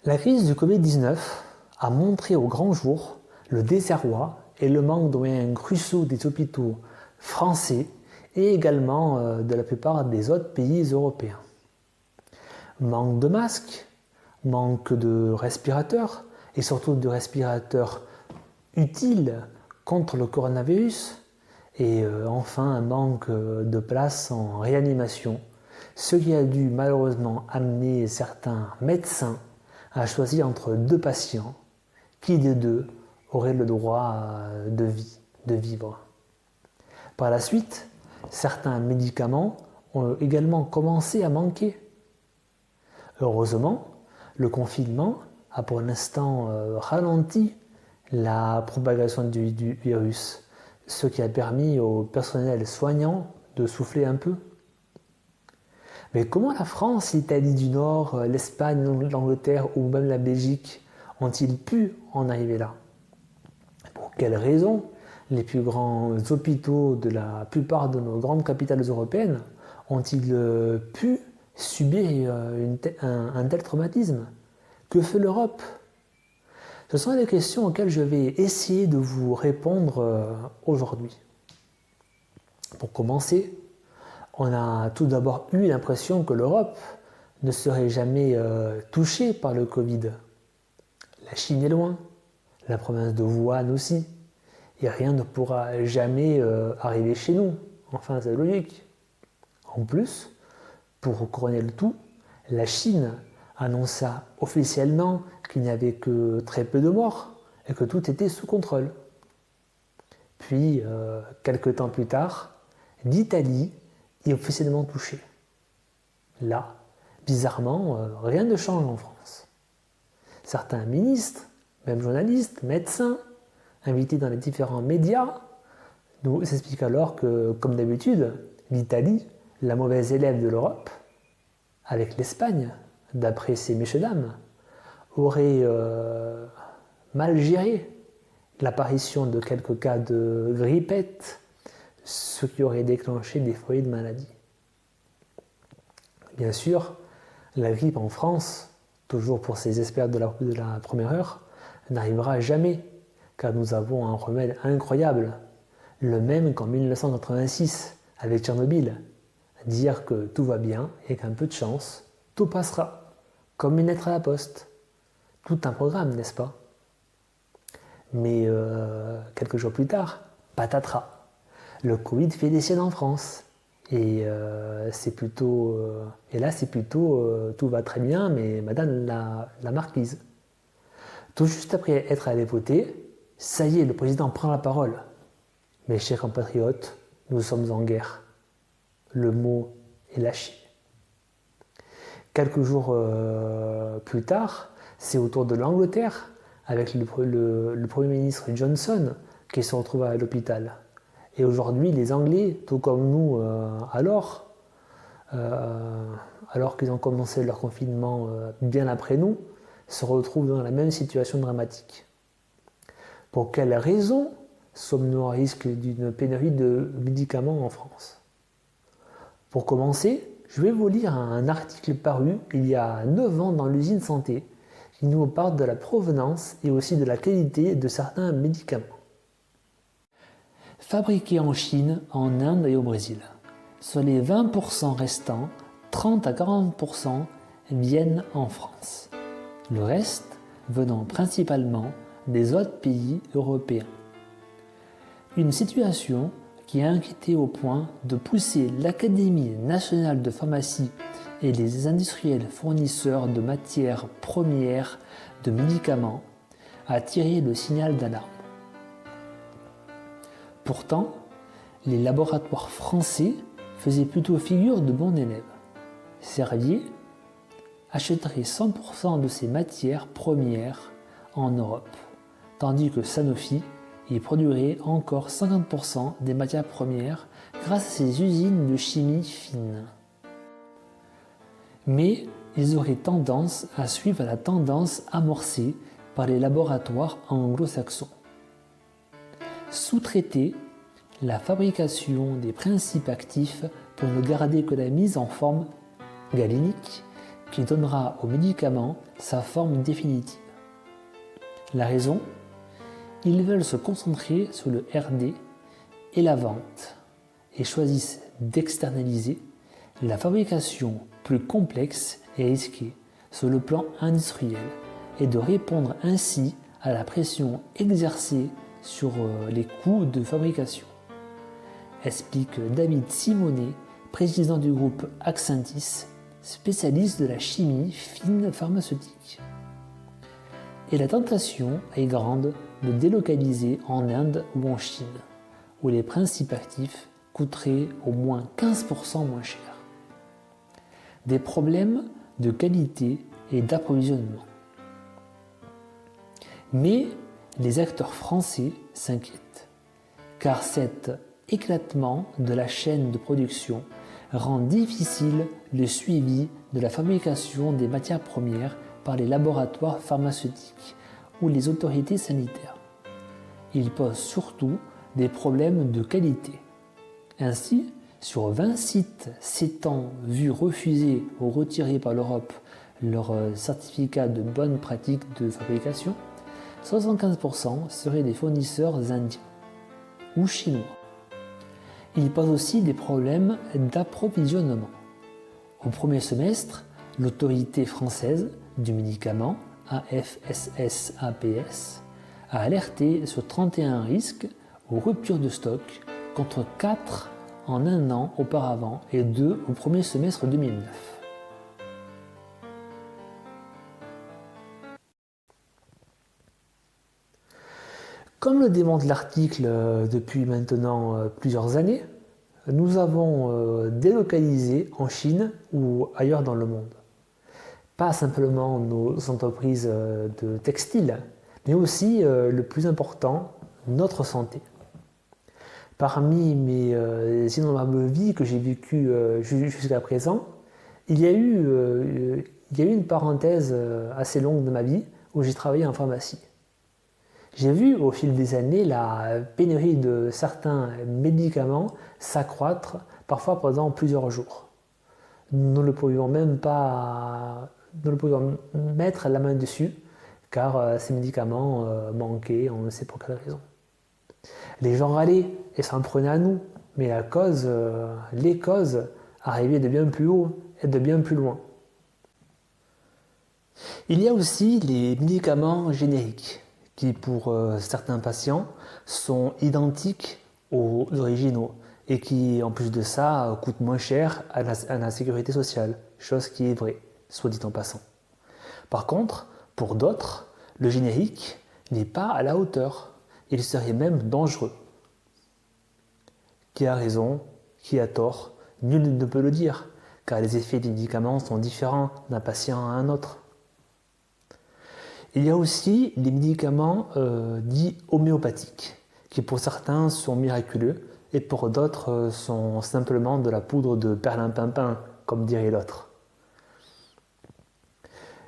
La crise du Covid-19 a montré au grand jour le désarroi et le manque de moyens cruciaux des hôpitaux français et également de la plupart des autres pays européens. Manque de masques, manque de respirateurs et surtout de respirateurs utiles contre le coronavirus et enfin un manque de place en réanimation, ce qui a dû malheureusement amener certains médecins à choisir entre deux patients, qui des deux aurait le droit de vivre. Par la suite, certains médicaments ont également commencé à manquer. Heureusement, le confinement a pour l'instant ralenti la propagation du virus, ce qui a permis au personnel soignant de souffler un peu. Mais comment la France, l'Italie du Nord, l'Espagne, l'Angleterre ou même la Belgique ont-ils pu en arriver là? Pour quelles raisons les plus grands hôpitaux de la plupart de nos grandes capitales européennes ont-ils pu subir un tel traumatisme? Que fait l'Europe? Ce sont les questions auxquelles je vais essayer de vous répondre aujourd'hui. Pour commencer, on a tout d'abord eu l'impression que l'Europe ne serait jamais touchée par le Covid. La Chine est loin, la province de Wuhan aussi, et rien ne pourra jamais arriver chez nous. Enfin, c'est logique. En plus, pour couronner le tout, la Chine annonça officiellement qu'il n'y avait que très peu de morts et que tout était sous contrôle. Puis, quelques temps plus tard, l'Italie est officiellement touchée. Là, bizarrement, rien ne change en France. Certains ministres, même journalistes, médecins, invités dans les différents médias, nous expliquent alors que, comme d'habitude, l'Italie, la mauvaise élève de l'Europe, avec l'Espagne, d'après ces messieurs dames, aurait mal géré l'apparition de quelques cas de grippette, ce qui aurait déclenché des foyers de maladie. Bien sûr, la grippe en France, toujours pour ces experts de la première heure, n'arrivera jamais, car nous avons un remède incroyable, le même qu'en 1986 avec Tchernobyl. Dire que tout va bien et qu'un peu de chance, tout passera, comme une lettre à la poste. Tout un programme, n'est-ce pas? Mais quelques jours plus tard, patatras. Le Covid fait des siennes en France. Et là, c'est plutôt tout va très bien, mais madame la marquise. Tout juste après être allé voter, ça y est, le président prend la parole. Mes chers compatriotes, nous sommes en guerre. Le mot est lâché. Quelques jours plus tard, c'est au tour de l'Angleterre, avec le Premier ministre Johnson, qui se retrouve à l'hôpital. Et aujourd'hui, les Anglais, tout comme nous alors qu'ils ont commencé leur confinement bien après nous, se retrouvent dans la même situation dramatique. Pour quelles raisons sommes-nous en risque d'une pénurie de médicaments en France? Pour commencer, je vais vous lire un article paru il y a 9 ans dans l'usine Santé qui nous parle de la provenance et aussi de la qualité de certains médicaments. Fabriqués en Chine, en Inde et au Brésil. Sur les 20% restants, 30 à 40% viennent en France. Le reste venant principalement des autres pays européens. Une situation qui a inquiété au point de pousser l'Académie nationale de pharmacie et les industriels fournisseurs de matières premières de médicaments à tirer le signal d'alarme. Pourtant, les laboratoires français faisaient plutôt figure de bons élèves. Servier achèterait 100% de ces matières premières en Europe, tandis que Sanofi y produirait encore 50% des matières premières grâce à ses usines de chimie fine. Mais ils auraient tendance à suivre la tendance amorcée par les laboratoires anglo-saxons. Sous-traiter la fabrication des principes actifs pour ne garder que la mise en forme galénique qui donnera au médicament sa forme définitive. La raison? Ils veulent se concentrer sur le R&D et la vente et choisissent d'externaliser la fabrication plus complexe et risquée sur le plan industriel et de répondre ainsi à la pression exercée sur les coûts de fabrication, explique David Simonet, président du groupe Axentis, spécialiste de la chimie fine pharmaceutique. Et la tentation est grande de délocaliser en Inde ou en Chine, où les principes actifs coûteraient au moins 15% moins cher. Des problèmes de qualité et d'approvisionnement. Mais les acteurs français s'inquiètent, car cet éclatement de la chaîne de production rend difficile le suivi de la fabrication des matières premières par les laboratoires pharmaceutiques ou les autorités sanitaires. Il pose surtout des problèmes de qualité. Ainsi, sur 20 sites s'étant vus refuser ou retirer par l'Europe leur certificat de bonne pratique de fabrication, 75% seraient des fournisseurs indiens ou chinois. Il pose aussi des problèmes d'approvisionnement. Au premier semestre, l'autorité française du médicament, AFSSAPS, a alerté sur 31 risques ou ruptures de stock contre 4 en un an auparavant et 2 au premier semestre 2009. Comme le démontre l'article depuis maintenant plusieurs années, nous avons délocalisé en Chine ou ailleurs dans le monde. Pas simplement nos entreprises de textile, mais aussi, le plus important, notre santé. Parmi mes innombrables vies que j'ai vécues jusqu'à présent, il y a eu une parenthèse assez longue de ma vie où j'ai travaillé en pharmacie. J'ai vu au fil des années la pénurie de certains médicaments s'accroître, parfois pendant plusieurs jours. Nous ne pouvions même pas mettre la main dessus, car ces médicaments manquaient, on ne sait pour quelle raison. Les gens râlaient et s'en prenaient à nous, mais les causes arrivaient de bien plus haut et de bien plus loin. Il y a aussi les médicaments génériques, qui pour certains patients sont identiques aux originaux et qui en plus de ça coûtent moins cher à la sécurité sociale, chose qui est vraie, soit dit en passant. Par contre, pour d'autres, le générique n'est pas à la hauteur, il serait même dangereux. Qui a raison, qui a tort, nul ne peut le dire, car les effets des médicaments sont différents d'un patient à un autre. Il y a aussi les médicaments dits homéopathiques, qui pour certains sont miraculeux et pour d'autres sont simplement de la poudre de perlimpinpin, comme dirait l'autre.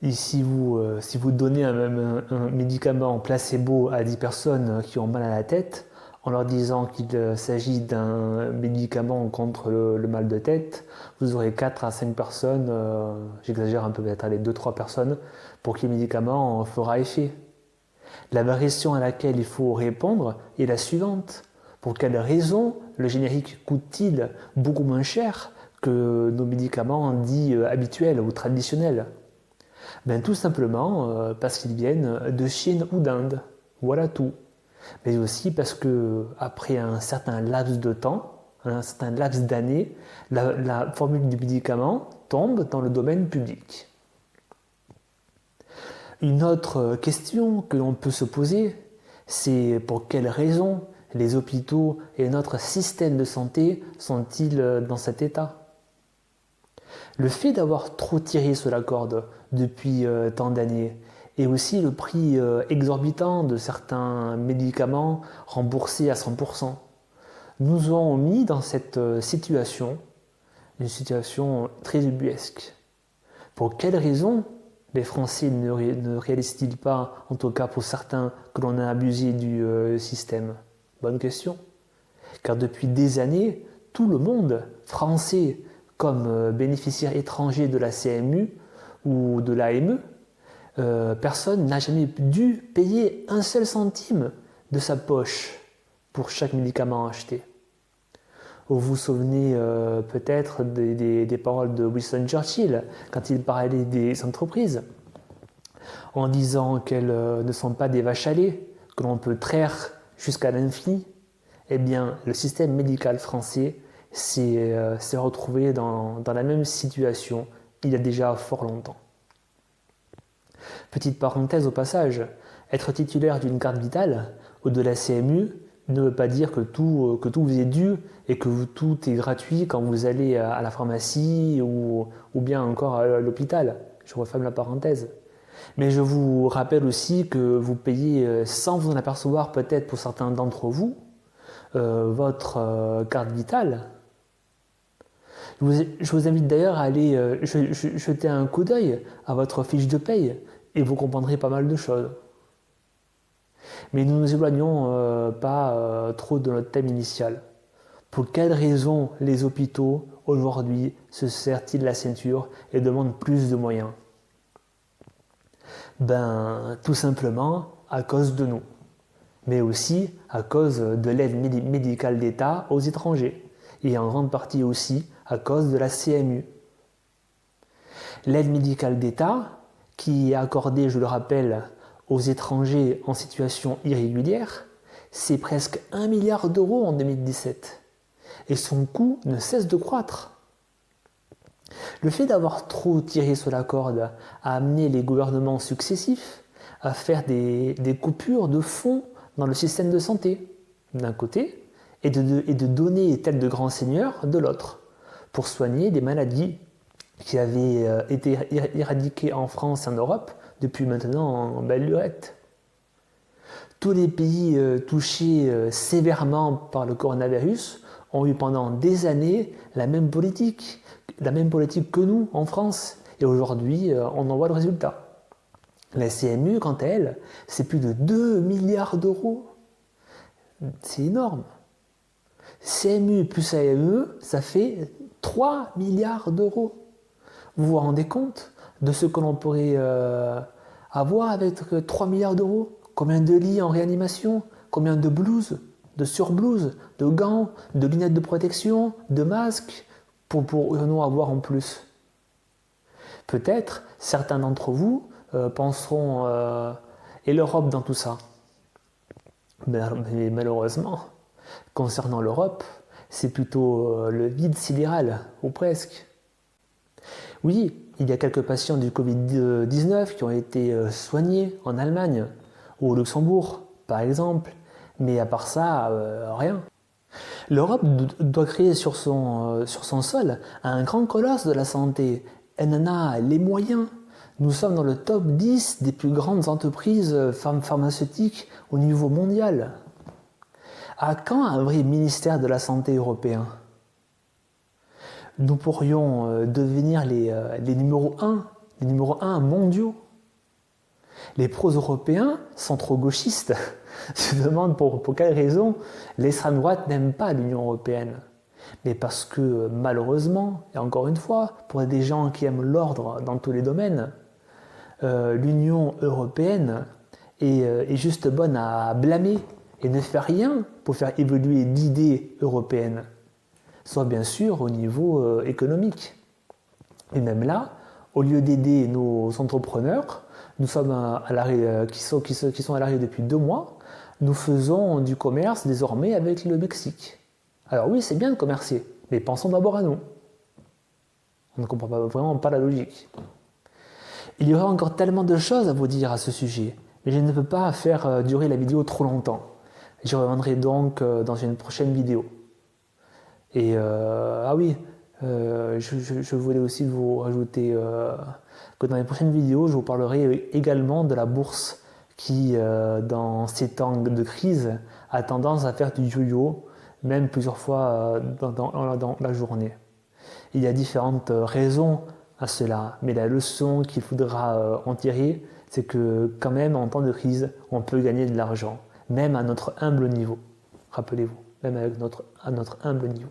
Et si vous donnez un médicament placebo à 10 personnes qui ont mal à la tête, en leur disant qu'il s'agit d'un médicament contre le mal de tête, vous aurez 4 à 5 personnes, j'exagère un peu, peut-être les 2-3 personnes, pour qui le médicament fera effet. La variation à laquelle il faut répondre est la suivante. Pour quelle raison le générique coûte-t-il beaucoup moins cher que nos médicaments dits habituels ou traditionnels? Tout simplement parce qu'ils viennent de Chine ou d'Inde. Voilà tout. Mais aussi parce qu'après un certain laps de temps, un certain laps d'années, la formule du médicament tombe dans le domaine public. Une autre question que l'on peut se poser, c'est pour quelles raisons les hôpitaux et notre système de santé sont-ils dans cet état? Le fait d'avoir trop tiré sur la corde depuis tant d'années et aussi le prix exorbitant de certains médicaments remboursés à 100% nous ont mis dans cette situation, une situation très ubuesque. Pour quelles raisons les Français ne réalisent-ils pas, en tout cas pour certains, que l'on a abusé du système? Bonne question. Car depuis des années, tout le monde, français comme bénéficiaire étranger de la CMU, ou de l'AME, personne n'a jamais dû payer un seul centime de sa poche pour chaque médicament acheté. Vous vous souvenez peut-être des paroles de Winston Churchill quand il parlait des entreprises, en disant qu'elles ne sont pas des vaches à lait, que l'on peut traire jusqu'à l'infini. Eh bien, le système médical français s'est retrouvé dans la même situation il y a déjà fort longtemps. Petite parenthèse au passage, être titulaire d'une carte vitale ou de la CMU ne veut pas dire que tout vous est dû et que tout est gratuit quand vous allez à la pharmacie ou bien encore à l'hôpital. Je referme la parenthèse. Mais je vous rappelle aussi que vous payez sans vous en apercevoir peut-être pour certains d'entre vous votre carte vitale. Je vous invite d'ailleurs à aller jeter un coup d'œil à votre fiche de paye et vous comprendrez pas mal de choses. Mais nous ne nous éloignons pas trop de notre thème initial. Pour quelles raisons les hôpitaux aujourd'hui se serrent-ils la ceinture et demandent plus de moyens? Tout simplement à cause de nous, mais aussi à cause de l'aide médicale d'État aux étrangers, et en grande partie aussi à cause de la CMU. L'aide médicale d'État, qui est accordée, je le rappelle, aux étrangers en situation irrégulière, c'est presque 1 milliard d'euros en 2017, et son coût ne cesse de croître. Le fait d'avoir trop tiré sur la corde a amené les gouvernements successifs à faire des coupures de fonds dans le système de santé, d'un côté, et de donner tels de grands seigneurs de l'autre, pour soigner des maladies qui avaient été éradiquées en France et en Europe depuis maintenant en belle lurette. Tous les pays touchés sévèrement par le coronavirus ont eu pendant des années la même politique que nous en France. Et aujourd'hui, on en voit le résultat. La CMU, quant à elle, c'est plus de 2 milliards d'euros. C'est énorme. CMU plus AME, ça fait 3 milliards d'euros. Vous vous rendez compte de ce que l'on pourrait avoir avec 3 milliards d'euros? Combien de lits en réanimation? Combien de blouses, de surblouses, de gants, de lunettes de protection, de masques pour nous avoir en plus? Peut-être certains d'entre vous penseront et l'Europe dans tout ça? Mais malheureusement, concernant l'Europe, c'est plutôt le vide sidéral, ou presque. Oui, il y a quelques patients du Covid-19 qui ont été soignés en Allemagne ou au Luxembourg, par exemple, mais à part ça, rien. L'Europe doit créer sur son sol un grand colosse de la santé. Elle en a les moyens. Nous sommes dans le top 10 des plus grandes entreprises pharmaceutiques au niveau mondial. À quand un vrai ministère de la Santé européen? Nous pourrions devenir les numéros 1 mondiaux. Les pro-européens sont trop gauchistes. Je me demande pour quelle raison l'extrême droite n'aime pas l'Union européenne. Mais parce que malheureusement, et encore une fois, pour des gens qui aiment l'ordre dans tous les domaines, l'Union européenne est juste bonne à blâmer et ne fait rien pour faire évoluer l'idée européenne, soit bien sûr au niveau économique. Et même là, au lieu d'aider nos entrepreneurs, nous sommes qui sont à l'arrêt depuis 2 mois, nous faisons du commerce désormais avec le Mexique. Alors oui, c'est bien de commercer, mais pensons d'abord à nous. On ne comprend vraiment pas la logique. Il y aurait encore tellement de choses à vous dire à ce sujet, mais je ne peux pas faire durer la vidéo trop longtemps. J'y reviendrai donc dans une prochaine vidéo. Et je voulais aussi vous rajouter que dans les prochaines vidéos, je vous parlerai également de la bourse qui, dans ces temps de crise, a tendance à faire du yo-yo, même plusieurs fois dans la journée. Il y a différentes raisons à cela, mais la leçon qu'il faudra en tirer, c'est que quand même en temps de crise, on peut gagner de l'argent, même à notre humble niveau. Rappelez-vous, même à notre humble niveau.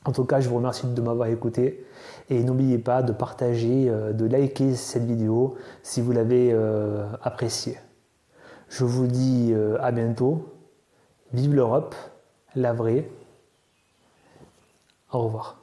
En tout cas, je vous remercie de m'avoir écouté et n'oubliez pas de partager, de liker cette vidéo si vous l'avez appréciée. Je vous dis à bientôt. Vive l'Europe, la vraie. Au revoir.